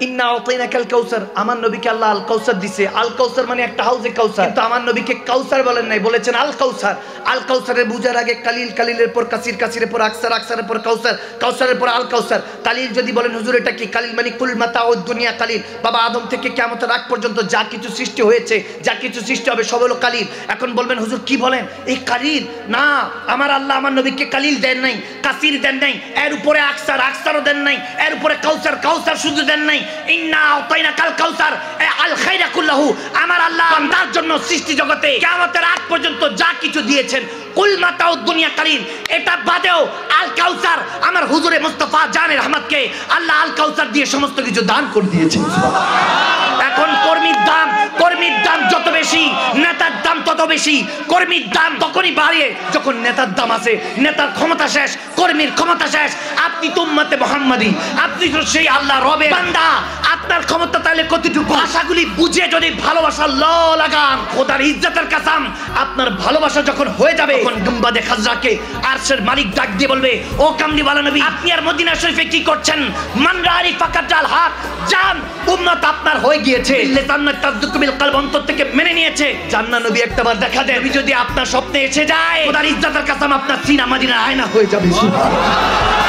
ইন্না আতাইনাকাল কাউসার, আমার নবীকে আল্লাহ আল কাউসার দিছে। আল কাউসার মানে একটা হাউজে কাউসার, কিন্তু আমার নবীকে কাউসার বলেন নাই, বলেছেন আল কাউসার। আল কাউসারের বুঝার আগে কালিল, কালিলের পর কাসির, কাসিরের পর আকসার, আকসারের পর কাউসার, কাউসারের পর আল কাউসার। কালিল যদি বলেন হুজুর এটা কি? কালিল মানে কুল মাতাউদ দুনিয়া কালিল। বাবা আদম থেকে কিয়ামতের আগ পর্যন্ত যা কিছু সৃষ্টি হয়েছে, যা কিছু সৃষ্টি হবে সব হলো কালিল। এখন বলবেন হুজুর কি বলেন, এই কালিল না, আমার আল্লাহ আমার নবীকে কালিল দেন নাই, কাসির দেন নাই, এর উপরে আকসার, আকসারও দেন নাই, এর উপরে কাউসার, কাউসার শুধু দেন নাই। ইন্না আতাইনাকাল কাউসার আল খায়রা কুল্লাহু, আমার আল্লাহ বান্দার জন্য সৃষ্টি জগতে কিয়ামতের আগ পর্যন্ত যা কিছু দিয়েছেন, কুল মাতাউদ দুনিয়া কালিল, এটা বাদেও আল কাউসার আমার হুজুরে মুস্তাফা জানে রহমতকে আল্লাহ আল কাউসার দিয়ে সমস্ত কিছু দান করে দিয়েছেন। এখন কর্মীর দাম যত বেশি, নেতার দাম তত বেশি। কর্মীর দাম তখনই বাড়ে যখন নেতার দাম আছে। নেতার ক্ষমতা শেষ, কর্মীর ক্ষমতা শেষ। আপনি তো উম্মতে মুহাম্মাদি, আপনি তো সেই আল্লাহ রবের বান্দা। আপনার ক্ষমতা তাহলে কতটুকু? আশাগুলি বুঝে যদি ভালোবাসা ল লাগান, খোদার ইজ্জতের কাসাম, আপনার ভালোবাসা যখন হয়ে যাবে, তখন গুম্বাদে খাজরাকে আরশের মালিক ডাক দিয়ে বলবে, ও কামলিওয়ালা নবী, আপনি আর মদিনা শরীফে কি করছেন? মান রাআনি ফাকাতাল হক, জান উম্মত আপনার হয়ে গিয়েছে। লিসান্নাত তাসদুক বিল কলব, অন্তর থেকে মেনে নিয়েছে। জান্নাত নবী একটাবার দেখা দেন, নবী যদি আপনার স্বপ্নে এসে যায়, খোদার ইজ্জতের কাসাম আপনার সিনা মদিনার আয়না হয়ে যাবে। সুবহানাল্লাহ।